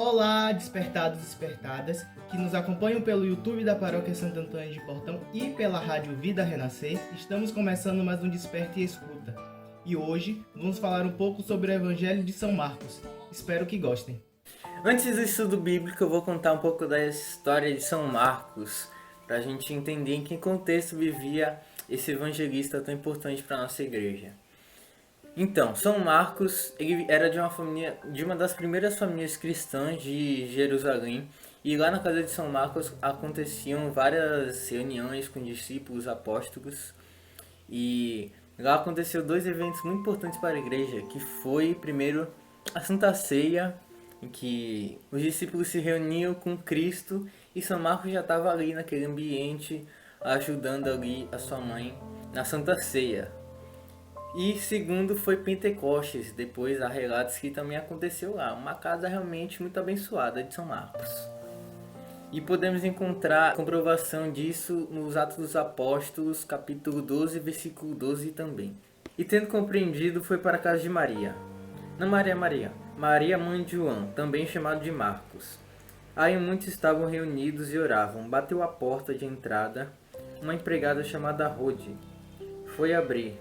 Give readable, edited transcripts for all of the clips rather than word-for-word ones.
Olá, despertados e despertadas, que nos acompanham pelo YouTube da Paróquia Santo Antônio de Portão e pela Rádio Vida Renascer. Estamos começando mais um Desperte e Escuta. E hoje vamos falar um pouco sobre o Evangelho de São Marcos. Espero que gostem. Antes do estudo bíblico, eu vou contar um pouco da história de São Marcos, para a gente entender em que contexto vivia esse evangelista tão importante para a nossa igreja. Então, São Marcos ele era de uma das primeiras famílias cristãs de Jerusalém, e lá na casa de São Marcos aconteciam várias reuniões com discípulos, apóstolos, e lá aconteceu dois eventos muito importantes para a igreja, que foi primeiro a Santa Ceia, em que os discípulos se reuniam com Cristo e São Marcos já estava ali naquele ambiente, ajudando ali a sua mãe na Santa Ceia. E segundo foi Pentecostes, depois há relatos que também aconteceu lá, uma casa realmente muito abençoada de São Marcos. E podemos encontrar comprovação disso nos Atos dos Apóstolos, capítulo 12, versículo 12 também. E tendo compreendido, foi para a casa de Maria. Não Maria, mãe de João, também chamado de Marcos. Aí muitos estavam reunidos e oravam. Bateu a porta de entrada uma empregada chamada Rode. Foi abrir.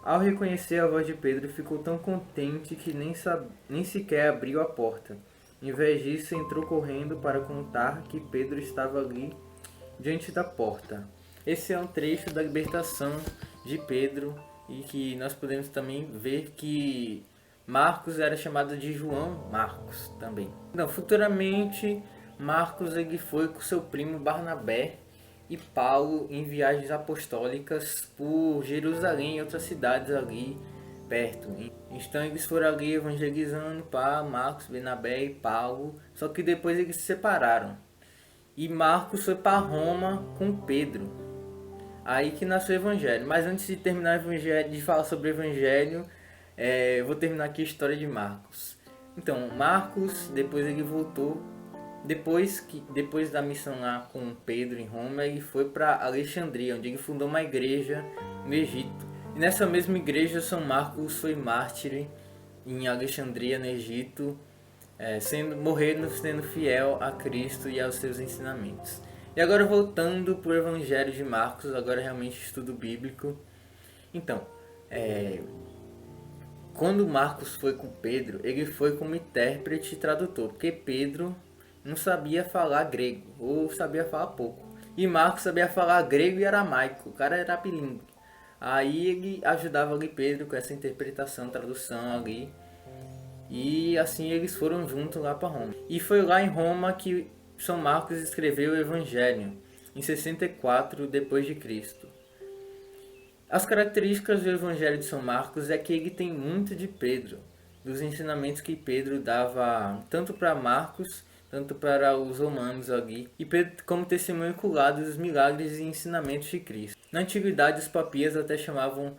Ao reconhecer a voz de Pedro, ficou tão contente que nem sequer abriu a porta. Em vez disso, entrou correndo para contar que Pedro estava ali diante da porta. Esse é um trecho da libertação de Pedro e que nós podemos também ver que Marcos era chamado de João Marcos também. Não, futuramente Marcos ele foi com seu primo Barnabé e Paulo em viagens apostólicas por Jerusalém e outras cidades ali perto. Então eles foram ali evangelizando para Marcos, Barnabé e Paulo, só que depois eles se separaram. E Marcos foi para Roma com Pedro. Aí que nasceu o evangelho. Mas antes de terminar o evangelho, de falar sobre o evangelho, eu vou terminar aqui a história de Marcos. Então, Marcos, depois ele voltou. Depois da missão lá com Pedro em Roma, ele foi para Alexandria, onde ele fundou uma igreja no Egito. E nessa mesma igreja, São Marcos foi mártir em Alexandria, no Egito, morrendo sendo fiel a Cristo e aos seus ensinamentos. E agora voltando para o Evangelho de Marcos, agora realmente estudo bíblico. Então, quando Marcos foi com Pedro, ele foi como intérprete e tradutor, porque Pedro não sabia falar grego, ou sabia falar pouco. E Marcos sabia falar grego e aramaico, o cara era bilíngue. Aí ele ajudava ali Pedro com essa interpretação, tradução ali. E assim eles foram juntos lá para Roma. E foi lá em Roma que São Marcos escreveu o Evangelho, em 64 depois de Cristo. As características do Evangelho de São Marcos é que ele tem muito de Pedro, dos ensinamentos que Pedro dava tanto para Marcos, tanto para os romanos ali, e Pedro como testemunho ocular dos milagres e ensinamentos de Cristo. Na antiguidade, os papias até chamavam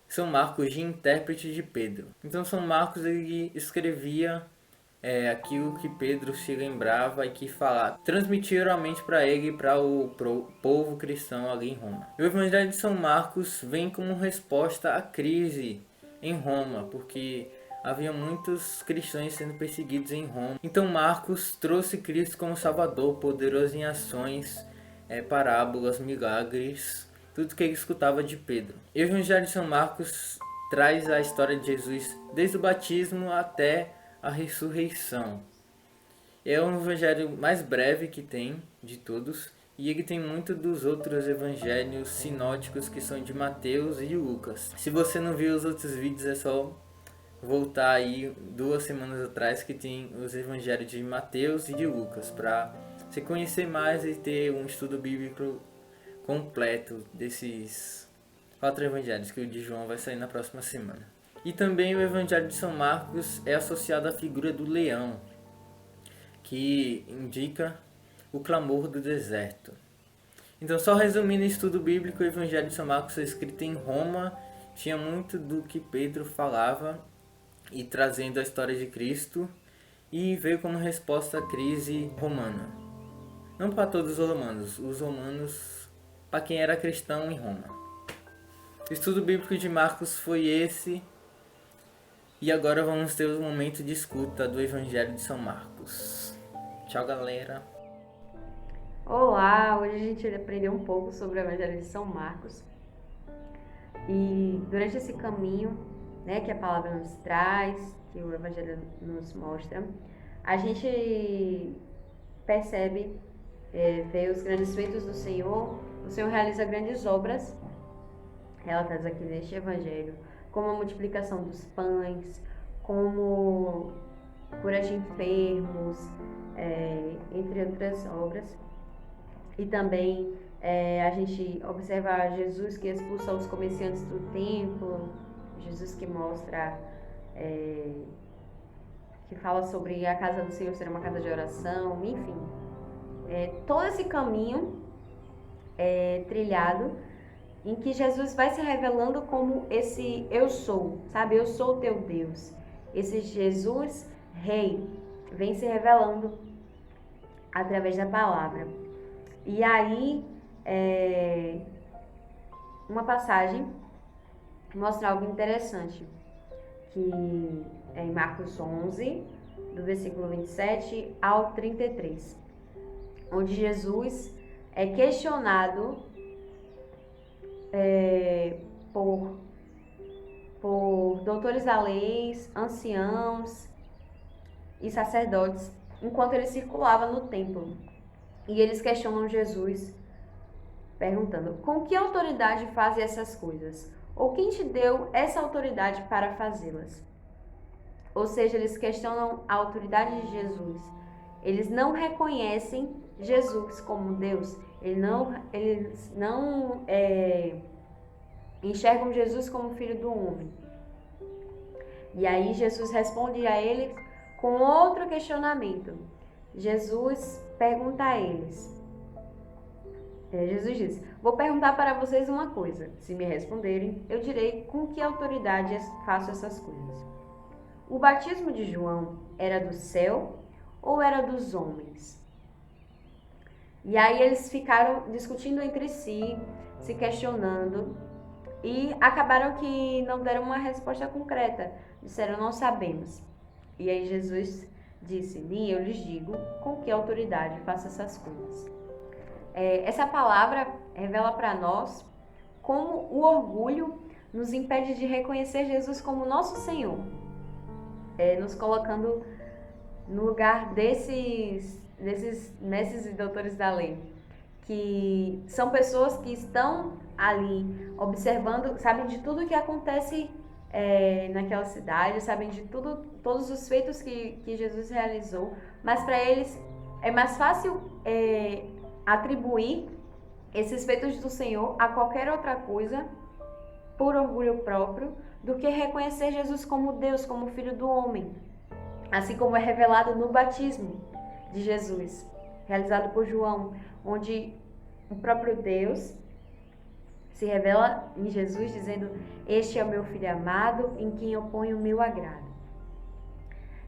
São Marcos de intérprete de Pedro. Então São Marcos ele escrevia aquilo que Pedro se lembrava e que falava, transmitia oralmente para ele e para o povo cristão ali em Roma. O Evangelho de São Marcos vem como resposta à crise em Roma, porque havia muitos cristãos sendo perseguidos em Roma. Então Marcos trouxe Cristo como Salvador, poderoso em ações, parábolas, milagres, tudo que ele escutava de Pedro. O Evangelho de São Marcos traz a história de Jesus desde o batismo até a ressurreição. É o evangelho mais breve que tem de todos, e ele tem muito dos outros evangelhos sinóticos que são de Mateus e de Lucas. Se você não viu os outros vídeos, é só voltar aí 2 semanas atrás que tem os evangelhos de Mateus e de Lucas, para você conhecer mais e ter um estudo bíblico completo desses 4 evangelhos, que o de João vai sair na próxima semana. E também o Evangelho de São Marcos é associado à figura do leão, que indica o clamor do deserto. Então, só resumindo o estudo bíblico, o Evangelho de São Marcos foi escrito em Roma, tinha muito do que Pedro falava e trazendo a história de Cristo, e veio como resposta à crise romana. Não para todos os romanos para quem era cristão em Roma. O estudo bíblico de Marcos foi esse. E agora vamos ter um momento de escuta do Evangelho de São Marcos. Tchau, galera! Olá! Hoje a gente aprendeu um pouco sobre o Evangelho de São Marcos. E durante esse caminho, né, que a palavra nos traz, que o Evangelho nos mostra, a gente percebe, vê os grandes feitos do Senhor. O Senhor realiza grandes obras, relatadas aqui neste Evangelho, como a multiplicação dos pães, como cura de enfermos, entre outras obras. E também a gente observa Jesus que expulsa os comerciantes do templo, Jesus que mostra, que fala sobre a casa do Senhor ser uma casa de oração, enfim. Todo esse caminho trilhado em que Jesus vai se revelando como esse eu sou, sabe? Eu sou o teu Deus. Esse Jesus Rei vem se revelando através da palavra. E aí, uma passagem mostra algo interessante, que é em Marcos 11, do versículo 27 ao 33, onde Jesus é questionado por doutores da lei, anciãos e sacerdotes, enquanto ele circulava no templo. E eles questionam Jesus, perguntando: com que autoridade faz essas coisas? Ou quem te deu essa autoridade para fazê-las? Ou seja, eles questionam a autoridade de Jesus. Eles não reconhecem Jesus como Deus. Eles não enxergam Jesus como filho do homem. E aí Jesus responde a eles com outro questionamento. Jesus pergunta a eles. Jesus diz: vou perguntar para vocês uma coisa. Se me responderem, eu direi com que autoridade faço essas coisas. O batismo de João era do céu ou era dos homens? E aí eles ficaram discutindo entre si, se questionando, e acabaram que não deram uma resposta concreta. Disseram: não sabemos. E aí Jesus disse: nem eu lhes digo com que autoridade faço essas coisas. Essa palavra revela para nós como o orgulho nos impede de reconhecer Jesus como nosso Senhor, nos colocando no lugar desses mestres e doutores da lei, que são pessoas que estão ali observando, sabem de tudo que acontece naquela cidade, sabem de todos os feitos que Jesus realizou, mas para eles é mais fácil atribuir esses feitos do Senhor a qualquer outra coisa por orgulho próprio do que reconhecer Jesus como Deus, como Filho do homem, assim como é revelado no batismo de Jesus, realizado por João, onde o próprio Deus se revela em Jesus dizendo: este é o meu Filho amado, em quem eu ponho o meu agrado.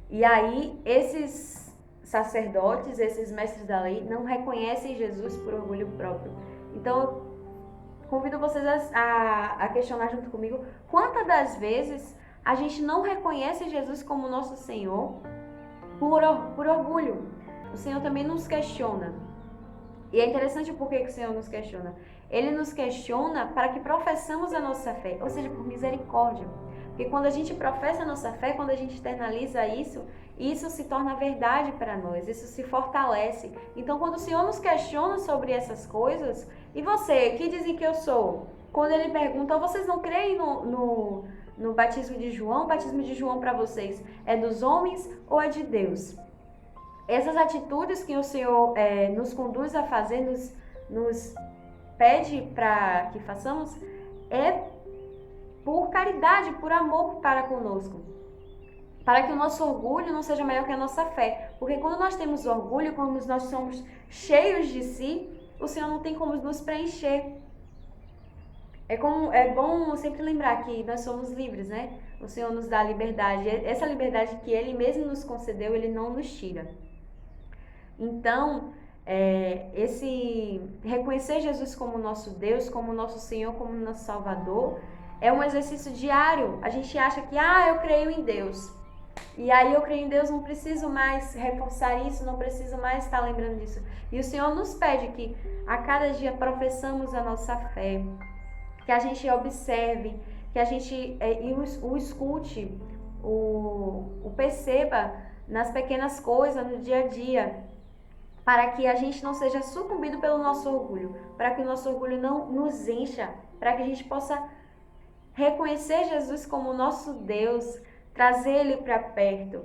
E aí esses sacerdotes, esses mestres da lei, não reconhecem Jesus por orgulho próprio. Então eu convido vocês a questionar junto comigo: quantas das vezes a gente não reconhece Jesus como nosso Senhor por orgulho? O Senhor também nos questiona. E é interessante porque o Senhor nos questiona. Ele nos questiona para que professamos a nossa fé, ou seja, por misericórdia. Porque quando a gente professa a nossa fé, quando a gente externaliza isso se torna verdade para nós, isso se fortalece. Então, quando o Senhor nos questiona sobre essas coisas: e você, que dizem que eu sou? Quando ele pergunta: vocês não creem no batismo de João? O batismo de João para vocês é dos homens ou é de Deus? Essas atitudes que o Senhor nos conduz a fazer, nos pede para que façamos, é por caridade, por amor para conosco, para que o nosso orgulho não seja maior que a nossa fé. Porque quando nós temos orgulho, quando nós somos cheios de si, o Senhor não tem como nos preencher. É bom sempre lembrar que nós somos livres, né? O Senhor nos dá liberdade. Essa liberdade que Ele mesmo nos concedeu, Ele não nos tira. Então, esse reconhecer Jesus como nosso Deus, como nosso Senhor, como nosso Salvador, É um exercício diário. A gente acha que, eu creio em Deus. E aí eu creio em Deus, não preciso mais reforçar isso, não preciso mais estar lembrando disso. E o Senhor nos pede que a cada dia professamos a nossa fé, que a gente observe, que a gente o escute, o perceba nas pequenas coisas, no dia a dia, para que a gente não seja sucumbido pelo nosso orgulho, para que o nosso orgulho não nos encha, para que a gente possa reconhecer Jesus como nosso Deus, trazer Ele para perto,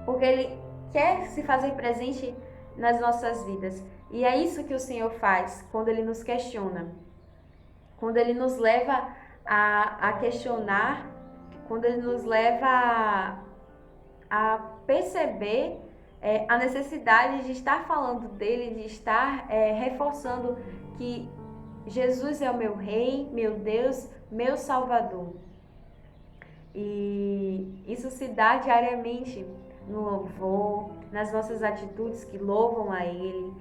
porque Ele quer se fazer presente nas nossas vidas. E é isso que o Senhor faz quando Ele nos questiona, quando Ele nos leva a questionar, quando Ele nos leva a perceber a necessidade de estar falando dele, de estar reforçando que Jesus é o meu Rei, meu Deus, meu Salvador. E isso se dá diariamente no louvor, nas nossas atitudes que louvam a Ele,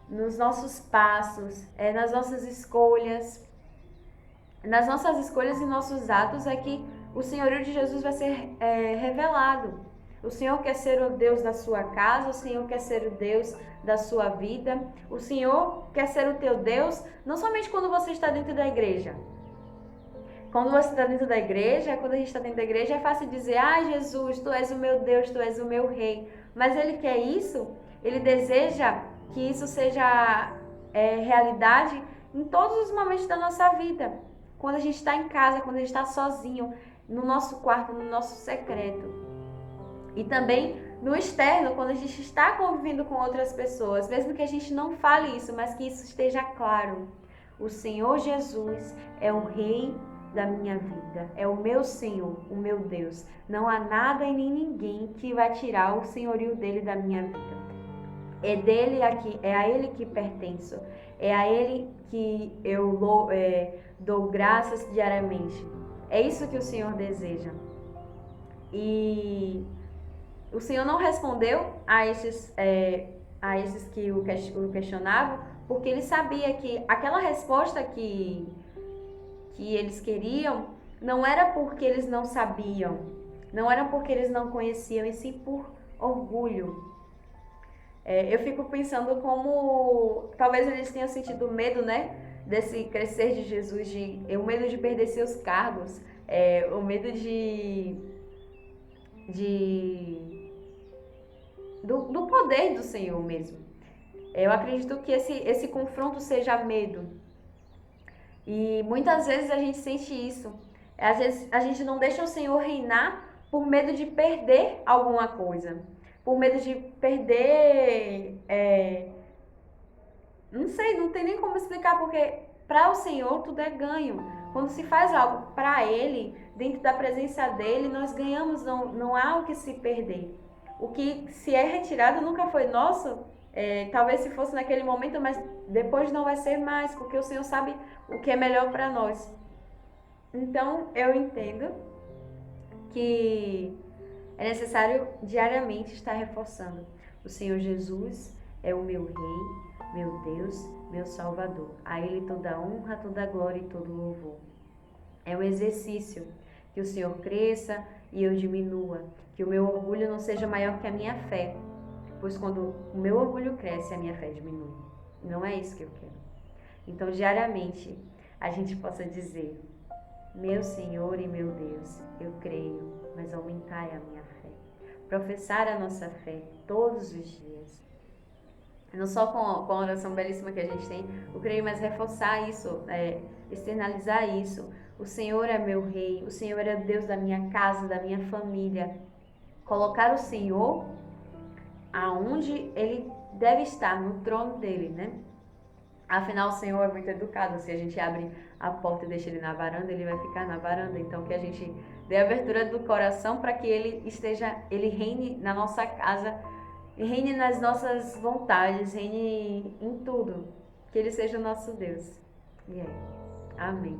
nos nossos passos, nas nossas escolhas. Nas nossas escolhas e nossos atos é que o senhorio de Jesus vai ser revelado. O Senhor quer ser o Deus da sua casa, o Senhor quer ser o Deus da sua vida. O Senhor quer ser o teu Deus, não somente quando você está dentro da igreja. Quando você está dentro da igreja, quando a gente está dentro da igreja, é fácil dizer, Jesus, tu és o meu Deus, tu és o meu Rei. Mas Ele quer isso, Ele deseja que isso seja realidade em todos os momentos da nossa vida. Quando a gente está em casa, quando a gente está sozinho, no nosso quarto, no nosso secreto. E também no externo, quando a gente está convivendo com outras pessoas, mesmo que a gente não fale isso, mas que isso esteja claro. O Senhor Jesus é o Rei da minha vida, é o meu Senhor, o meu Deus. Não há nada e nem ninguém que vai tirar o senhorio dele da minha vida. É dele aqui, é a Ele que pertenço, é a Ele que eu dou graças diariamente. É isso que o Senhor deseja. E o Senhor não respondeu a esses que o questionavam, porque Ele sabia que aquela resposta que eles queriam não era porque eles não sabiam, não era porque eles não conheciam, e sim por orgulho. Eu fico pensando como talvez eles tenham sentido medo, né, desse crescer de Jesus, o medo de perder seus cargos, o medo do poder do Senhor mesmo. Eu acredito que esse confronto seja medo. E muitas vezes a gente sente isso. Às vezes a gente não deixa o Senhor reinar por medo de perder alguma coisa. Por medo de perder... não sei, não tem nem como explicar, porque para o Senhor tudo é ganho. Quando se faz algo para Ele, dentro da presença dEle, nós ganhamos, não há o que se perder. O que se é retirado nunca foi nosso, talvez se fosse naquele momento, mas depois não vai ser mais, porque o Senhor sabe o que é melhor para nós. Então, eu entendo que é necessário diariamente estar reforçando. O Senhor Jesus é o meu Rei, meu Deus, meu Salvador. A Ele toda honra, toda glória e todo louvor. É um exercício que o Senhor cresça e eu diminua, que o meu orgulho não seja maior que a minha fé, pois quando o meu orgulho cresce, a minha fé diminui. Não é isso que eu quero. Então, diariamente, a gente possa dizer, meu Senhor e meu Deus, eu creio, mas aumentai a minha fé. Professar a nossa fé todos os dias. Não só com a oração belíssima que a gente tem, eu creio, mas reforçar isso, externalizar isso. O Senhor é meu Rei, o Senhor é Deus da minha casa, da minha família. Colocar o Senhor aonde Ele deve estar, no trono dEle, né? Afinal, o Senhor é muito educado. Se a gente abre a porta e deixa Ele na varanda, Ele vai ficar na varanda. Então, que a gente dê abertura do coração para que Ele reine na nossa casa, reine nas nossas vontades, reine em tudo. Que Ele seja o nosso Deus. E amém.